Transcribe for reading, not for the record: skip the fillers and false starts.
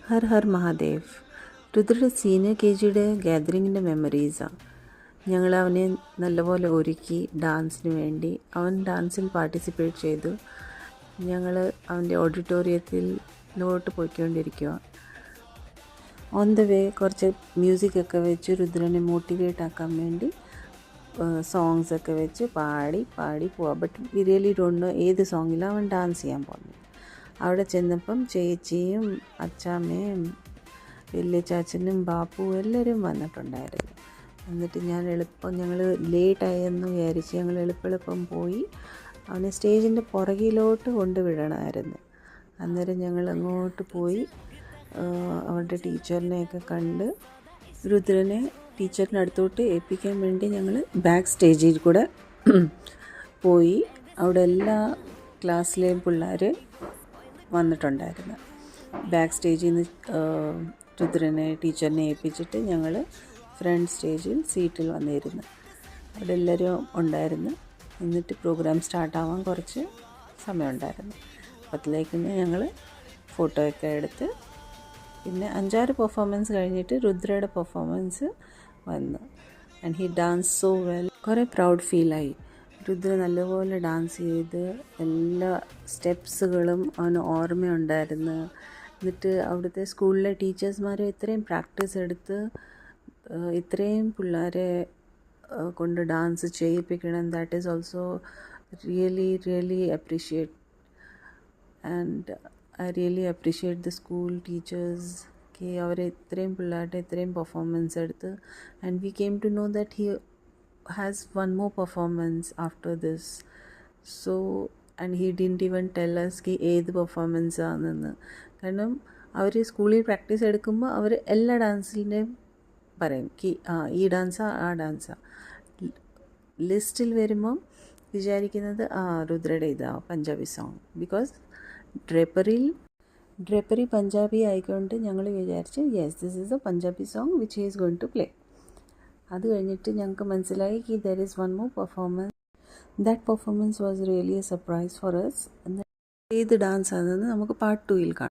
Har Har Mahadev. രുദ്രയുടെ senior KGയുടെ ഗ്യാതറിങ്ങിൻ്റെ മെമ്മറീസാണ്. ഞങ്ങൾ അവനെ നല്ലപോലെ ഒരുക്കി ഡാൻസിന് വേണ്ടി. അവൻ ഡാൻസിൽ പാർട്ടിസിപ്പേറ്റ് ചെയ്തു. ഞങ്ങൾ അവൻ്റെ ഓഡിറ്റോറിയത്തിലോട്ട് പോയിക്കൊണ്ടിരിക്കുക. ഓൺ ദ വേ കുറച്ച് മ്യൂസിക്കൊക്കെ വെച്ച് രുദ്രനെ മോട്ടിവേറ്റ് ആക്കാൻ വേണ്ടി സോങ്സൊക്കെ വെച്ച് പാടി പോവാം. But we really don't know ഏത് സോങ്ങിലാണ് അവൻ ഡാൻസ് ചെയ്യാൻ പോകുന്നത്. അവിടെ ചെന്നപ്പം ചേച്ചിയും അച്ചാമ്മയും വലിയ ചാച്ചനും ബാപ്പു എല്ലാവരും വന്നിട്ടുണ്ടായിരുന്നു. എന്നിട്ട് ഞങ്ങൾ ലേറ്റായെന്ന് വിചാരിച്ച് ഞങ്ങൾ എളുപ്പം പോയി അവനെ സ്റ്റേജിൻ്റെ പുറകിലോട്ട് കൊണ്ടുവിടണമായിരുന്നു. അന്നേരം ഞങ്ങൾ അങ്ങോട്ട് പോയി അവരുടെ ടീച്ചറിനെയൊക്കെ കണ്ട് രുദ്രനെ ടീച്ചറിൻ്റെ അടുത്തോട്ട് ഏൽപ്പിക്കാൻ വേണ്ടി ഞങ്ങൾ ബാക്ക് സ്റ്റേജിൽ കൂടെ പോയി. അവിടെ എല്ലാ ക്ലാസ്സിലെയും പിള്ളേർ വന്നിട്ടുണ്ടായിരുന്നു. ബാക്ക് സ്റ്റേജിൽ നിന്ന് രുദ്രനെ ടീച്ചറിനെ ഏൽപ്പിച്ചിട്ട് ഞങ്ങൾ ഫ്രണ്ട് സ്റ്റേജിൽ സീറ്റിൽ വന്നിരുന്നു. അവിടെ എല്ലാവരും ഉണ്ടായിരുന്നു. എന്നിട്ട് പ്രോഗ്രാം സ്റ്റാർട്ടാവാൻ കുറച്ച് സമയമുണ്ടായിരുന്നു. അപ്പോഴത്തേക്ക് ഞങ്ങൾ ഫോട്ടോയൊക്കെ എടുത്ത് പിന്നെ 5-6 പെർഫോമൻസ് കഴിഞ്ഞിട്ട് രുദ്രയുടെ പെർഫോമൻസ് വന്നു. And he dance so well. കുറേ പ്രൗഡ് ഫീലായി. രുദ്ര നല്ലപോലെ ഡാൻസ് ചെയ്ത് എല്ലാ സ്റ്റെപ്സുകളും അവന് ഓർമ്മയുണ്ടായിരുന്നു. എന്നിട്ട് അവിടുത്തെ സ്കൂളിലെ ടീച്ചേഴ്സ്മാർ ഇത്രയും പ്രാക്ടീസ് എടുത്ത് ഇത്രയും പിള്ളേരെ കൊണ്ട് ഡാൻസ് ചെയ്യിപ്പിക്കണം. That is also really appreciate. And I really appreciate the school teachers. അവർ ഇത്രയും പിള്ളേരുടെ ഇത്രയും പെർഫോമൻസ് എടുത്ത്. And we came to know that he has one more performance after this. So and he didn't even tell us ki ഏത് performance ആണെന്ന്. കാരണം അവർ സ്കൂളിൽ practice എടുക്കുമ്പോൾ അവർ എല്ലാ ഡാൻസിൻ്റെയും പറയും ki ഈ ഡാൻസാ ആ ഡാൻസാ. ലിസ്റ്റിൽ വരുമ്പം വിചാരിക്കുന്നത് രുദ്രയുടെ ഇതാ പഞ്ചാബി സോങ്. ബിക്കോസ് ഡ്രേപ്പറി പഞ്ചാബി ആയിക്കൊണ്ട് ഞങ്ങൾ വിചാരിച്ച് yes this is a Punjabi song which he is going to play. അത് കഴിഞ്ഞിട്ട് ഞങ്ങൾക്ക് മനസ്സിലായി ki there is one more performance. That performance was really a surprise for us. ഏത് ഡാൻസ് ആണെന്ന് നമുക്ക് പാർട്ട് 2ൽ കാണാം.